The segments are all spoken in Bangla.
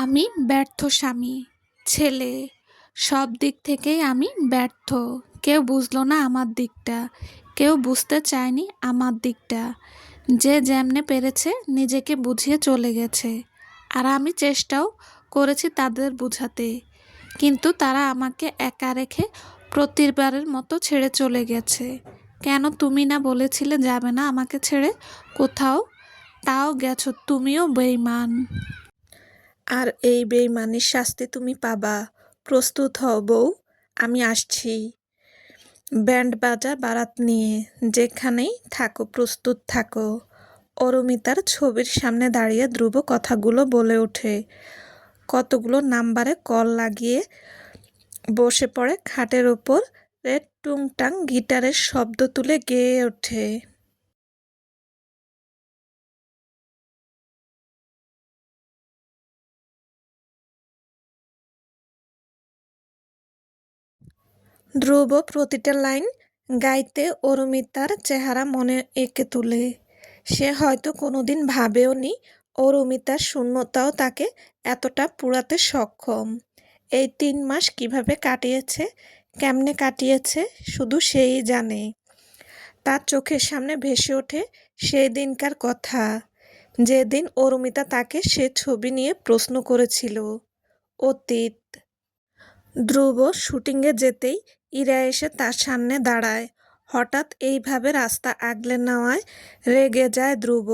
আমি ব্যর্থ স্বামী, ছেলে, সব দিক থেকেই আমি ব্যর্থ। কেউ বুঝলো না আমার দিকটা, কেউ বুঝতে চায়নি আমার দিকটা। যে যেমনে পেরেছে নিজেকে বুঝিয়ে চলে গেছে। আর আমি চেষ্টাও করেছি তাদের বুঝাতে, কিন্তু তারা আমাকে একা রেখে প্রতিবারের মতো ছেড়ে চলে গেছে। কেন তুমি না বলেছিলে যাবে না আমাকে ছেড়ে কোথাও? তাও গেছো, তুমিও বেঈমান। আর এই বেইমানির শাস্তি তুমি পাবা। প্রস্তুত হও বউ, আমি আসছি। ব্যান্ড বাজা বারাত নিয়ে যেখানেই থাকো প্রস্তুত থাকো। অরুমিতার ছবির সামনে দাঁড়িয়ে ধ্রুব কথাগুলো বলে ওঠে। কতগুলো নাম্বারে কল লাগিয়ে বসে পড়ে খাটের ওপর। রেড টুংটাং গিটারের শব্দ তুলে গেয়ে ওঠে। ধ্রুব প্রতিটা লাইন গাইতে অরুমিতার চেহারা মনে এঁকে তোলে। সে হয়তো কোনোদিন ভাবেওনি অরুমিতার শূন্যতাও তাকে এতটা পুরাতে সক্ষম। এই 3 মাস কিভাবে কাটিয়েছে, কেমনে কাটিয়েছে, শুধু সেই জানে। তার চোখের সামনে ভেসে ওঠে সেই দিনকার কথা, যেদিন অরুমিতা তাকে সে ছবি নিয়ে প্রশ্ন করেছিল। অতীত। ধ্রুব শুটিংয়ে যেতেই ইরা এসে তার সামনে দাঁড়ায়। হঠাৎ এইভাবে রাস্তা আগলে নেওয়ায় রেগে যায় ধ্রুব,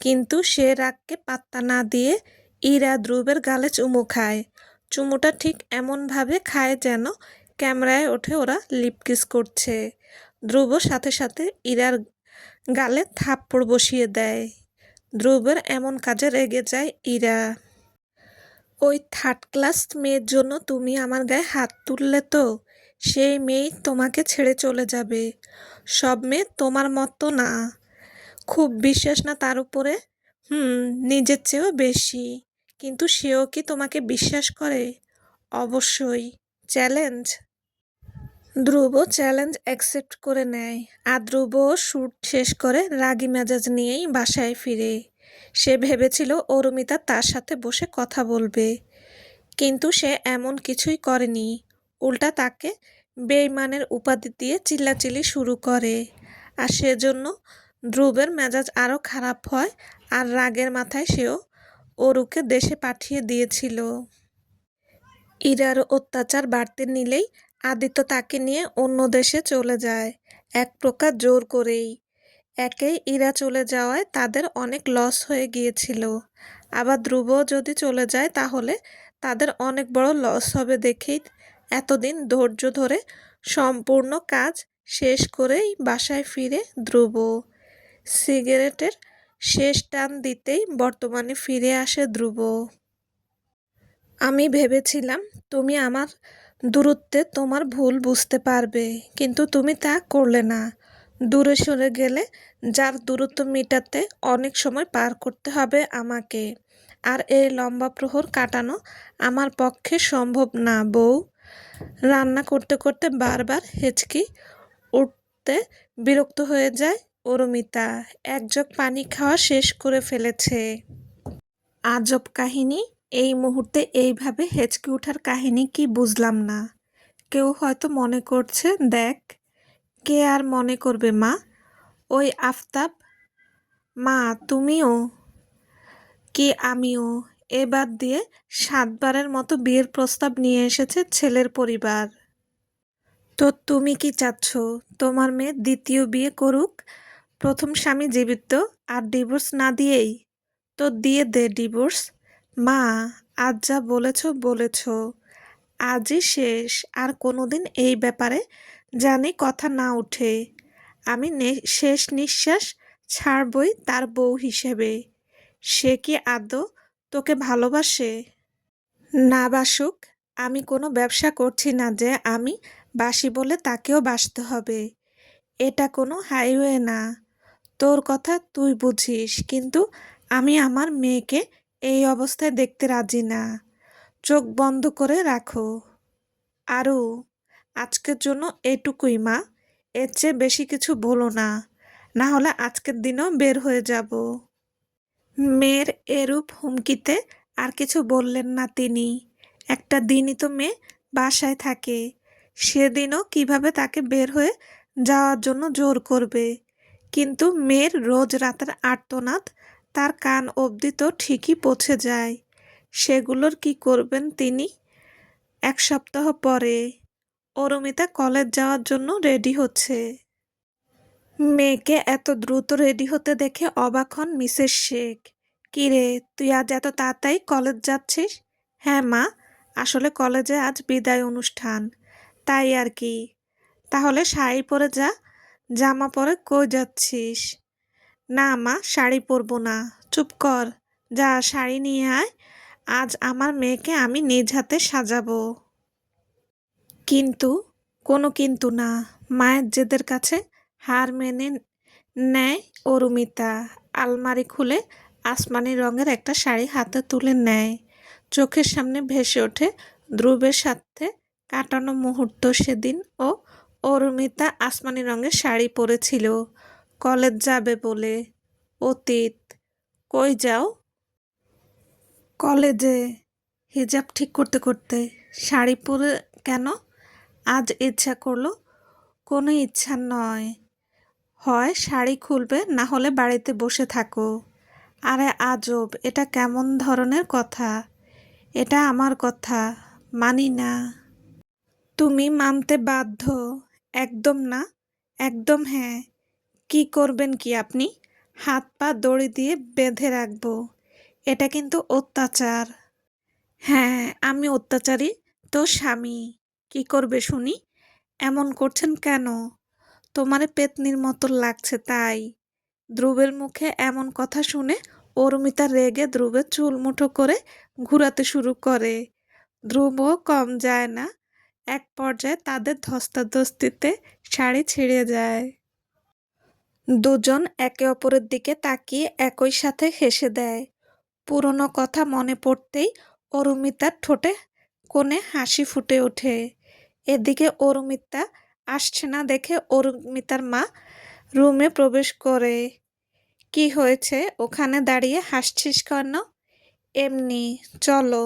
কিন্তু সে রাগকে পাত্তা না দিয়ে ইরা ধ্রুবের গালে চুমু খায়। চুমুটা ঠিক এমনভাবে খায় যেন ক্যামেরায় ওঠে ওরা লিপকিস করছে। ধ্রুব সাথে সাথে ইরার গালে থাপ্পড় বসিয়ে দেয়। ধ্রুবের এমন কাজে রেগে যায় ইরা। ওই থার্ড ক্লাস মেয়ের জন্য তুমি আমার গায়ে হাত তুললে তো? সেই মেয়েই তোমাকে ছেড়ে চলে যাবে। সব মেয়ে তোমার মতো না। খুব বিশ্বাস না তার উপরে? নিজের চেয়েও বেশি। কিন্তু সেও কি তোমাকে বিশ্বাস করে? অবশ্যই। চ্যালেঞ্জ। ধ্রুব চ্যালেঞ্জ অ্যাকসেপ্ট করে নেয়। আর ধ্রুব শ্যুট শেষ করে রাগী মেজাজ নিয়েই বাসায় ফিরে। সে ভেবেছিল অরুমিতা তার সাথে বসে কথা বলবে, কিন্তু সে এমন কিছুই করেনি। উল্টা তাকে বেইমানের উপাধি দিয়ে চিল্লাচিল্লি শুরু করে। আর সেজন্য ধ্রুবের মেজাজ আরও খারাপ হয়। আর রাগের মাথায় সেও অরুকে দেশে পাঠিয়ে দিয়েছিল। ইরার অত্যাচার বাড়তে নিলেই আদিত্য তাকে নিয়ে অন্য দেশে চলে যায়, এক প্রকার জোর করেই। একেই ইরা চলে যাওয়ায় তাদের অনেক লস হয়ে গিয়েছিল। আবার ধ্রুব যদি চলে যায় তাহলে তাদের অনেক বড় লস হবে দেখেই এতদিন ধৈর্য ধরে সম্পূর্ণ কাজ শেষ করেই বাসায় ফিরে ধ্রুব। সিগারেটের শেষ টান দিতেই বর্তমানে ফিরে আসে ধ্রুব। আমি ভেবেছিলাম তুমি আমার দূরত্বে তোমার ভুল বুঝতে পারবে, কিন্তু তুমি তা করলে না। দূরে সরে গেলে যার দূরত্ব মেটাতে অনেক সময় পার করতে হবে আমাকে। আর এই লম্বা প্রহর কাটানো আমার পক্ষে সম্ভব না বউ। রান্না করতে করতে বারবার হেঁচকি উঠতে বিরক্ত হয়ে যায় অরুমিতা। এক জগ পানি খাওয়া শেষ করে ফেলেছে। আজব কাহিনী। এই মুহূর্তে এইভাবে হেঁচকি ওঠার কাহিনী কি বুঝলাম না। কেউ হয়তো মনে করছে দেখ। কে আর মনে করবে মা? ওই আফতাব। মা তুমিও? কি আমিও? এ বাদ দিয়ে 7বারের মতো বিয়ের প্রস্তাব নিয়ে এসেছে ছেলের পরিবার। তো তুমি কি চাচ্ছ তোমার মেয়ে দ্বিতীয় বিয়ে করুক? প্রথম স্বামী জীবিত, আর ডিভোর্স না দিয়েই? তো দিয়ে দে ডিভোর্স। মা, আজ যা বলেছ বলেছ। আজই শেষ। আর কোনোদিন এই ব্যাপারে জানি কথা না উঠে। আমি শেষ নিঃশ্বাস ছাড়বই তার বউ হিসেবে। সে কি আদৌ তোকে ভালোবাসে? না বাসুক। আমি কোনো ব্যবসা করছি না যে আমি বাসি বলে তাকেও বাসতে হবে। এটা কোনো হাইওয়ে না। তোর কথা তুই বুঝিস, কিন্তু আমি আমার মেয়েকে এই অবস্থায় দেখতে রাজি না। চোখ বন্ধ করে রাখো। আরু, আজকের জন্য এটুকুই মা। এর চেয়ে বেশি কিছু বলো না, না হলে আজকের দিনও বের হয়ে যাব। মেয়ের এরূপ হুমকিতে আর কিছু বললেন না তিনি। একটা দিনই তো মেয়ে বাসায় থাকে, সেদিনও কিভাবে তাকে বের হয়ে যাওয়ার জন্য জোর করবে। কিন্তু মেয়ের রোজ রাতের আর্তনাদ তার কান অবধি তো ঠিকই পৌঁছে যায়। সেগুলোর কি করবেন তিনি? এক সপ্তাহ পরে অরুমিতা কলেজ যাওয়ার জন্য রেডি হচ্ছে। মেয়েকে এত দ্রুত রেডি হতে দেখে অবাক হন মিসেস শেখ। কিরে, তুই আজ এত তাড়াতাড়ি কলেজ যাচ্ছিস? হ্যাঁ মা, আসলে কলেজে আজ বিদায় অনুষ্ঠান, তাই আর কি। তাহলে শাড়ি পরে যা। জামা পরে কই যাচ্ছিস? না মা, শাড়ি পরবো না। চুপ কর, যা শাড়ি নিয়ে আয়। আজ আমার মেয়েকে আমি নিজ হাতে সাজাবো। কিন্তু, কোনো কিন্তু না। মায়ের জেদের কাছে হার মেনে নেয় অরুমিতা। আলমারি খুলে আসমানি রঙের একটা শাড়ি হাতে তুলে নেয়। চোখের সামনে ভেসে ওঠে ধ্রুবের সাথে কাটানো মুহূর্ত সেদিন। ও অরুমিতা আসমানি রঙের শাড়ি পরেছিল কলেজ যাবে বলে। অতীত। কই যাও? কলেজে। হিজাব ঠিক করতে করতে। শাড়ি পরে কেন? আজ ইচ্ছা করলো। কোনো ইচ্ছা নয়। হয় শাড়ি খুলবে, না হলে বাড়িতে বসে থাকো। আরে আজব, এটা কেমন ধরনের কথা? এটা আমার কথা, মানি না। তুমি মানতে বাধ্য। একদম না। একদম হ্যাঁ। কি করবেন কি আপনি? হাত পা দড়ি দিয়ে বেঁধে রাখবো। এটা কিন্তু অত্যাচার। হ্যাঁ, আমি অত্যাচারী তো স্বামী। কি করবে শুনি? এমন করছেন কেন? তোমারে পেতনির মতো লাগছে তাই। ধ্রুবের মুখে এমন কথা শুনে অরুমিতা রেগে ধ্রুবের চুল মুঠো করে ঘুরাতে শুরু করে। ধ্রুবও কম যায় না। এক পর্যায়ে তাদের ধস্তাধস্তিতে শাড়ি ছিঁড়ে যায়। দুজন একে অপরের দিকে তাকিয়ে একই সাথে হেসে দেয়। পুরনো কথা মনে পড়তেই অরুমিতার ঠোঁটে কোণে হাসি ফুটে ওঠে। এদিকে অরুমিতা আসছে না দেখে অরুমিতার মা রুমে প্রবেশ করে। কি হয়েছে, ওখানে দাঁড়িয়ে হাসছিস কেন? এমনি। চলো।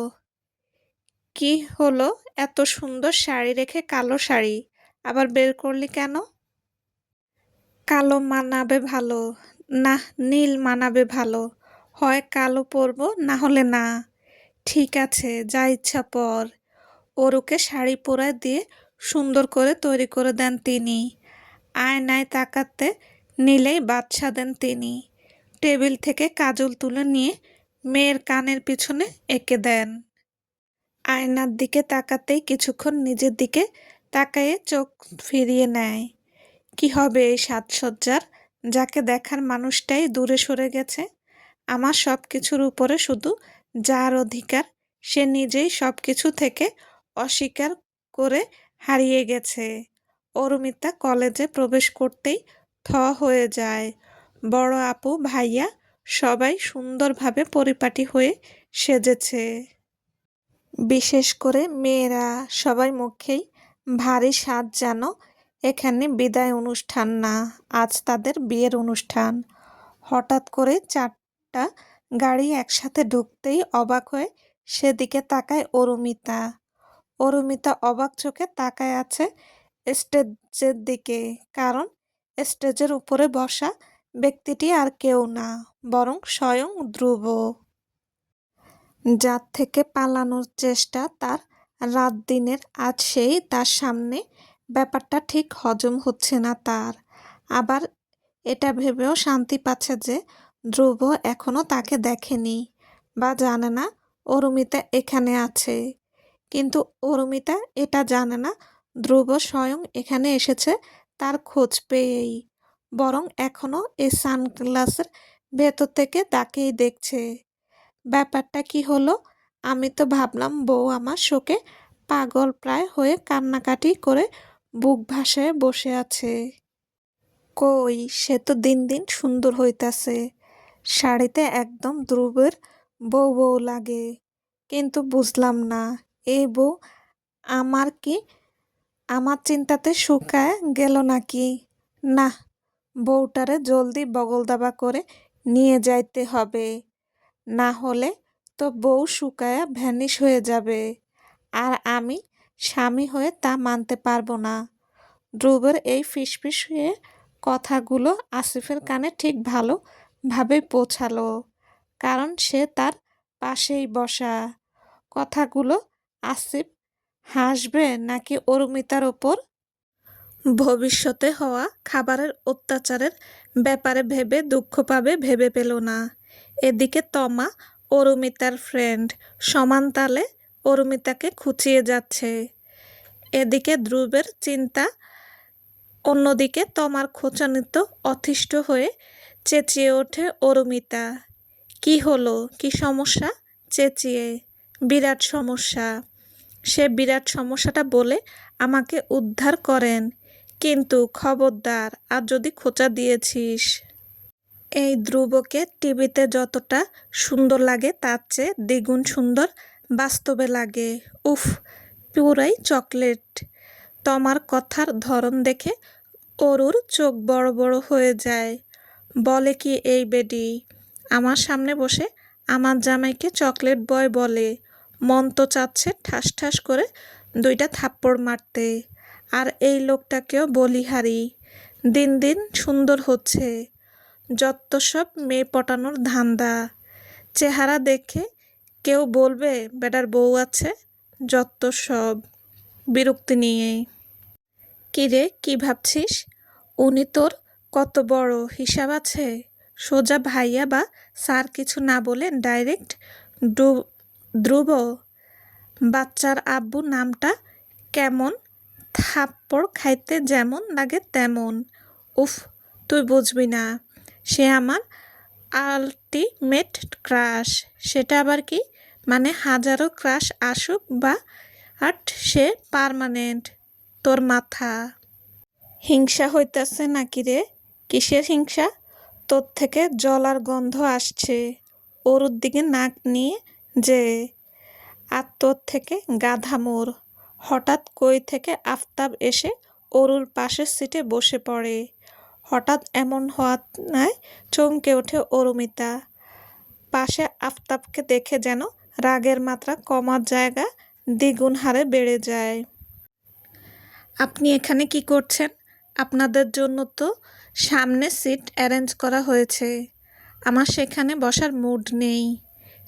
কি হলো, এত সুন্দর শাড়ি রেখে কালো শাড়ি আবার বের করলি কেন? কালো মানাবে ভালো। না, নীল মানাবে ভালো। হয় কালো পরবো, না হলে না। ঠিক আছে, যা ইচ্ছা পর। অরুকে শাড়ি পরায় দিয়ে সুন্দর করে তৈরি করে দেন তিনি। আয়নায় তাকাতে নিলেই বাদশা দেন তিনি। টেবিল থেকে কাজল তুলে নিয়ে মেয়ের কানের পিছনে এঁকে দেন। আয়নার দিকে তাকাতেই কিছুক্ষণ নিজের দিকে তাকায়ে চোখ ফিরিয়ে নেয়। কি হবে এই সাজসজ্জার? যাকে দেখার মানুষটাই দূরে সরে গেছে। আমার সব কিছুর উপরে শুধু যার অধিকার, সে নিজেই সব কিছু থেকে অস্বীকার করে হারিয়ে গেছে। অরুমিতা কলেজে প্রবেশ করতেই থ হয়ে যায়। বড় আপু, ভাইয়া সবাই সুন্দরভাবে পরিপাটি হয়ে সেজেছে। বিশেষ করে মেয়েরা, সবাই মুখেই ভারী সাজ যেন এখানে বিদায় অনুষ্ঠান না, আজ তাদের বিয়ের অনুষ্ঠান। হঠাৎ করে 4টা গাড়ি একসাথে ঢুকতেই অবাক হয়ে সেদিকে তাকায় অরুমিতা। অরুমিতা অবাক চোখে তাকায় আছে স্টেজের দিকে, কারণ স্টেজের উপরে বসা ব্যক্তিটি আর কেউ না, বরং স্বয়ং ধ্রুব। যার থেকে পালানোর চেষ্টা তার রাত দিনের, আজ সেই তার সামনে। ব্যাপারটা ঠিক হজম হচ্ছে না তার। আবার এটা ভেবেও শান্তি পাচ্ছে যে ধ্রুব এখনো তাকে দেখেনি বা জানে না অরুমিতা এখানে আছে। কিন্তু অরুমিতা এটা জানে না ধ্রুব স্বয়ং এখানে এসেছে তার খোঁজ পেয়েই, বরং এখনো এই সানগ্লাসের ভেতর থেকে তাকেই দেখছে। ব্যাপারটা কি হলো? আমি তো ভাবলাম বউ আমার শোকে পাগল প্রায় হয়ে কান্নাকাটি করে বুক ভাসায় বসে আছে। কই, সে তো দিন দিন সুন্দর হইতাছে। শাড়িতে একদম ধ্রুবের বউ বউ লাগে। কিন্তু বুঝলাম না, এই বউ আমার কি আমার চিন্তাতে শুকায় গেল নাকি? না, বউটারে জলদি বগল দাবা করে নিয়ে যাইতে হবে, না হলে তো বউ শুকায়া ভ্যানিশ হয়ে যাবে, আর আমি স্বামী হয়ে তা মানতে পারবো না। ধ্রুবের এই ফিসফিসিয়ে কথাগুলো আসিফের কানে ঠিক ভালোভাবেই পৌঁছালো, কারণ সে তার পাশেই বসা। কথাগুলো আসিফ হাসবে নাকি অরুমিতার ওপর ভবিষ্যতে হওয়া খাবারের অত্যাচারের ব্যাপারে ভেবে দুঃখ পাবে ভেবে পেল না। এদিকে তমা, অরুমিতার ফ্রেন্ড, সমান তালে অরুমিতাকে খুঁচিয়ে যাচ্ছে। এদিকে ধ্রুবের চিন্তা, অন্যদিকে তমার খোঁচানিতে অতিষ্ঠ হয়ে চেঁচিয়ে ওঠে অরুমিতা। কি হলো, কি সমস্যা? চেঁচিয়ে, বিরাট সমস্যা। সে বিরাট সমস্যাটা বলে আমাকে উদ্ধার করেন, কিন্তু খবরদার আর যদি খোঁচা দিয়েছিস। এই ধ্রুবকে টিভিতে যতটা সুন্দর লাগে তার চেয়ে দ্বিগুণ সুন্দর বাস্তবে লাগে। উফ, পুরাই চকলেট। তমার কথার ধরন দেখে অরুর চোখ বড় বড় হয়ে যায়। বলে কি এই বেডি, আমার সামনে বসে আমার জামাইকে চকলেট বয় বলে। মন তো চাচ্ছে ঠাস ঠাস করে দুইটা থাপ্পড় মারতে। আর এই লোকটাকেও বলিহারি। দিন দিন সুন্দর হচ্ছে। যত সব মেয়ে পটানোর ধান্দা। চেহারা দেখে কেউ বলবে বেটার বউ আছে। যত সব, বিরক্তি নিয়ে। কিরে, কি ভাবছিস? উনি তোর কত বড় হিসাব আছে? সোজা ভাইয়া বা স্যার কিছু না বলে ডাইরেক্ট ধ্রুব। বাচ্চার আব্বু নামটা কেমন, থাপ্পড় খাইতে যেমন লাগে তেমন। উফ, তুই বুঝবি না। সে আমার আলটিমেট ক্রাশ। সেটা আবার কি? মানে হাজারো ক্রাশ আসুক বা আট, সে পার্মানেন্ট। তোর মাথা হিংসা হইতাছে নাকি রে? কিসের হিংসা? তোর থেকে জলার গন্ধ আসছে ওর দিকে নাক নিয়ে যে। আর তোর থেকে গাধা মোর। হঠাৎ কই থেকে আফতাব এসে অরুর পাশের সিটে বসে পড়ে। হঠাৎ এমন হওয়ায় চমকে ওঠে অরুমিতা। পাশে আফতাবকে দেখে যেন রাগের মাত্রা কমার জায়গা দ্বিগুণ হারে বেড়ে যায়। আপনি এখানে কি করছেন? আপনাদের জন্য তো সামনে সিট অ্যারেঞ্জ করা হয়েছে। আমার সেখানে বসার মুড নেই।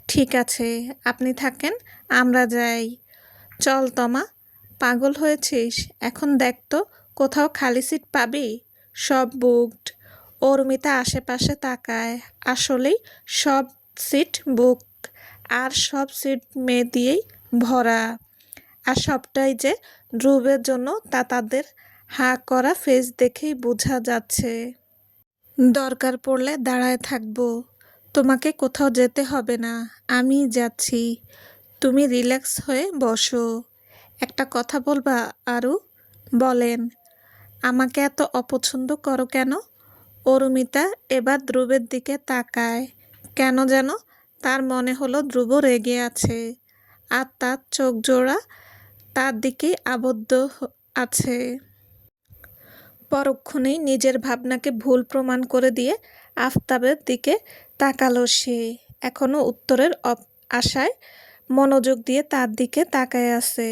ঠিক আছে, আপনি থাকেন, আমরা যাই। চল তমা, পাগল হয়েছিস? এখন দেখ তো কোথাও খালি সিট পাবি? সব বুকড। অরুমিতা আশেপাশে তাকায়। আসলেই সব সিট বুক, আর সব সিট মেয়ে দিয়েই ভরা। আর সবটাই যে ধ্রুবের জন্য তা তাদের হাঁ করা ফেস দেখেই বোঝা যাচ্ছে। দরকার পড়লে দাঁড়ায় থাকবো। তোমাকে কোথাও যেতে হবে না, আমি যাচ্ছি। তুমি রিল্যাক্স হয়ে বসো। একটা কথা বলবা আরু? বলেন। আমাকে এত অপছন্দ করো কেন? অরুমিতা এবার ধ্রুবের দিকে তাকায়। কেন যেন তার মনে হলো ধ্রুব রেগে আছে, আর তার চোখ জোড়া তার দিকেই আবদ্ধ আছে। পরক্ষণেই নিজের ভাবনাকে ভুল প্রমাণ করে দিয়ে আফতাবের দিকে তাকালো সে। এখনো উত্তরের আশায় মনোযোগ দিয়ে তার দিকে তাকায় আছে।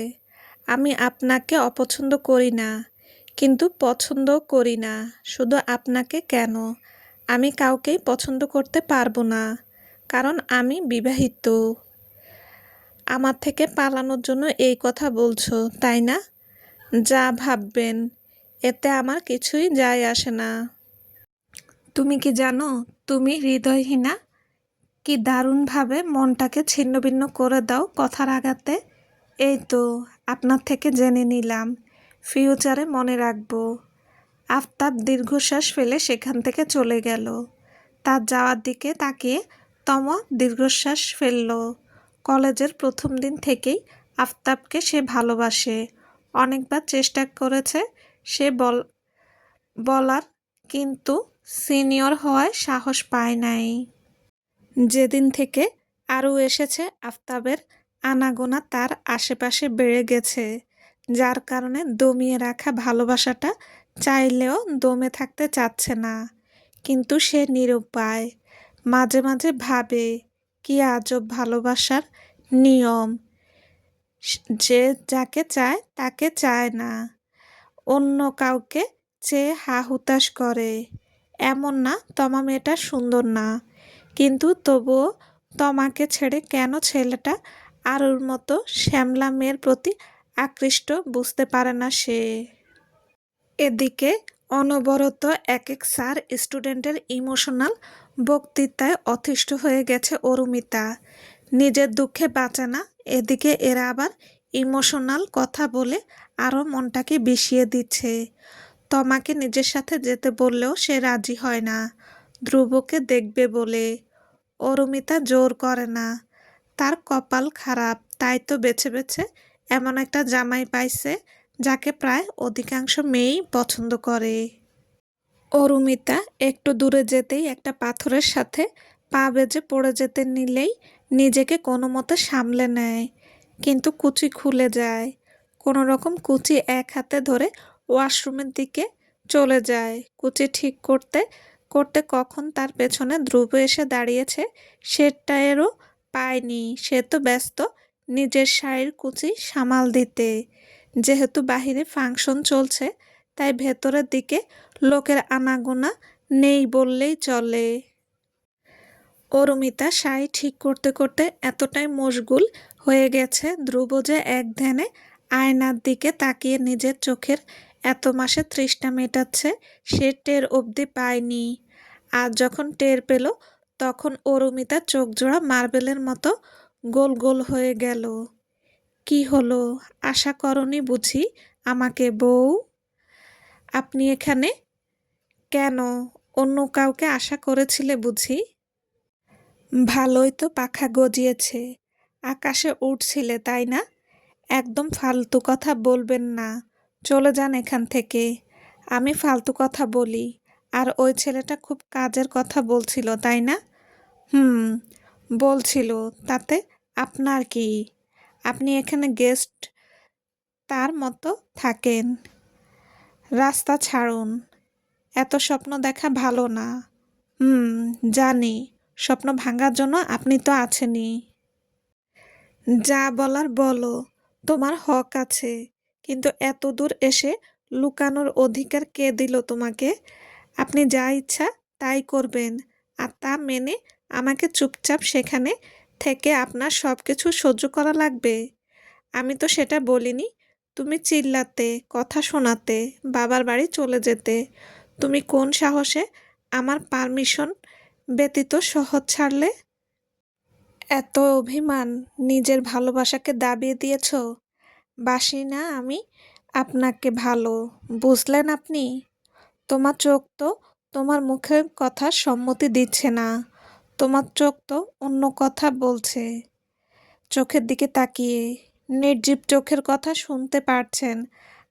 আমি আপনাকে অপছন্দ করি না, কিন্তু পছন্দও করি না। শুধু আপনাকে কেন, আমি কাউকেই পছন্দ করতে পারবো না, কারণ আমি বিবাহিত। আমার থেকে পালানোর জন্য এই কথা বলছো, তাই না? যা ভাববেন, এতে আমার কিছুই যায় আসে না। তুমি কি জানো তুমি হৃদয়হীনা? কি দারুণভাবে মনটাকে ছিন্নভিন্ন করে দাও কথার আঘাতে। এই তো আপনার থেকে জেনে নিলাম, ফিউচারে মনে রাখবো। আফতাব দীর্ঘশ্বাস ফেলে সেখান থেকে চলে গেল। তার যাওয়ার দিকে তাকিয়ে তমা দীর্ঘশ্বাস ফেলল। কলেজের প্রথম দিন থেকেই আফতাবকে সে ভালোবাসে। অনেকবার চেষ্টা করেছে সে বলার, কিন্তু সিনিয়র হওয়ায় সাহস পায় নাই। যেদিন থেকে আরও এসেছে আফতাবের আনাগোনা তার আশেপাশে বেড়ে গেছে, যার কারণে দমিয়ে রাখা ভালোবাসাটা চাইলেও দমে থাকতে চাচ্ছে না। কিন্তু সে নিরুপায়। মাঝে মাঝে ভাবে কি আজব ভালোবাসার নিয়ম! যে যাকে চায় তাকে চায় না, অন্য কাউকে চেয়ে হা-হুতাশ করে। এমন না তমা মেয়েটা সুন্দর না, কিন্তু তবুও তমাকে ছেড়ে কেন ছেলেটা আরুর মতো শ্যামলা মেয়ের প্রতি আকৃষ্ট বুঝতে পারে না সে। এদিকে অনবরত এক এক স্যার স্টুডেন্টের ইমোশনাল বক্তৃতায় অতিষ্ঠ হয়ে গেছে অরুমিতা। নিজের দুঃখে বাঁচে না, এদিকে এরা আবার ইমোশনাল কথা বলে আরও মনটাকে বিষিয়ে দিচ্ছে। তমাকে নিজের সাথে যেতে বললেও সে রাজি হয় না, ধ্রুবকে দেখবে বলে। অরুমিতা জোর করে না, তার কপাল খারাপ, তাই তো বেছে বেছে এমন একটা জামাই পাইছে যাকে প্রায় অধিকাংশ মেয়েই পছন্দ করে। অরুমিতা একটু দূরে যেতেই একটা পাথরের সাথে পা বেজে পড়ে যেতে নিলেই নিজেকে কোনো মতে সামলে নেয়, কিন্তু কুচি খুলে যায়। কোনো রকম কুচি এক হাতে ধরে ওয়াশরুমের দিকে চলে যায়। কুচি ঠিক করতে করতে কখন তার পেছনে ধ্রুব এসে দাঁড়িয়েছে সেটারও পায়নি। সে তো ব্যস্ত নিজের শাড়ির কুচি সামাল দিতে। যেহেতু বাহিরে ফাংশন চলছে, তাই ভেতরের দিকে লোকের আনাগোনা নেই বললেই চলে। অরুমিতা শাড়ি ঠিক করতে করতে এতটাই মশগুল হয়ে গেছে, ধ্রুব যে এক ধ্যানে আয়নার দিকে তাকিয়ে নিজের চোখের এত মাসে তৃষ্ণা মেটাচ্ছে সে টের অবধি পায়নি। আর যখন টের পেল তখন অরুমিতার চোখজোড়া মার্বেলের মতো গোল গোল হয়ে গেল। কি হলো, আশা করনি বুঝি আমাকে বউ? আপনি এখানে কেন? অন্য কাউকে আশা করেছিলে বুঝি? ভালোই তো পাখা গজিয়েছে, আকাশে উড়ছিলে তাই না? একদম ফালতু কথা বলবেন না, চলে যান এখান থেকে। আমি ফালতু কথা বলি, আর ওই ছেলেটা খুব কাজের কথা বলছিল তাই না? হুম, বলছিল, তাতে আপনার কি? আপনি এখানে গেস্ট তার মতো থাকেন। রাস্তা ছাড়ুন, এত স্বপ্ন দেখা ভালো না। হুম, জানি, স্বপ্ন ভাঙার জন্য আপনি তো আছেনই। যা বলার বলো, তোমার হক আছে, কিন্তু এত দূর এসে লুকানোর অধিকার কে দিল তোমাকে? আপনি যা ইচ্ছা তাই করবেন, আর তা মেনে আমাকে চুপচাপ সেখানে থেকে আপনার সব কিছু সহ্য করা লাগবে? আমি তো সেটা বলিনি। তুমি চিল্লাতে, কথা শোনাতে, বাবার বাড়ি চলে যেতে। তুমি কোন সাহসে আমার পারমিশন ব্যতীত শহর ছাড়লে? এত অভিমান নিজের ভালোবাসাকে দাবিয়ে দিয়েছ? বাসি না আমি আপনাকে ভালো, বুঝলেন আপনি? তোমার চোখ তো তোমার মুখের কথা সম্মতি দিচ্ছে না, তোমার চোখ তো অন্য কথা বলছে। চোখের দিকে তাকিয়ে নির্জীব চোখের কথা শুনতে পারছেন,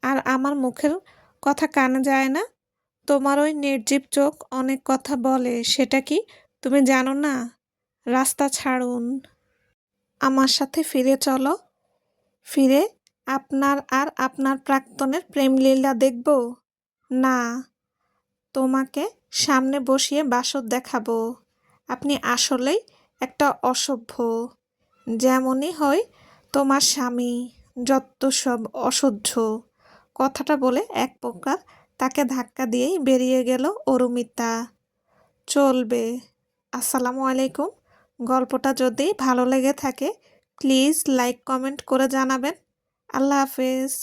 আর আমার মুখের কথা কানে যায় না? তোমার ওই নির্জীব চোখ অনেক কথা বলে, সেটা কি তুমি জানো না? রাস্তা ছাড়ুন, আমার সাথে ফিরে চলো। ফিরে আপনার আর আপনার প্রাক্তনের প্রেমলীলা দেখব? না, তোমাকে সামনে বসিয়ে বাসর দেখাবো। আপনি আসলেই একটা অসভ্য, যেমনই হয় তোমার স্বামী, যত সব অসহ্য। কথাটা বলে এক প্রকার তাকে ধাক্কা দিয়েই বেরিয়ে গেল অরুমিতা। চলবে। আসসালামু আলাইকুম। গল্পটা যদি ভালো লেগে থাকে প্লিজ লাইক কমেন্ট করে জানাবেন। আল্লাহ হাফেজ।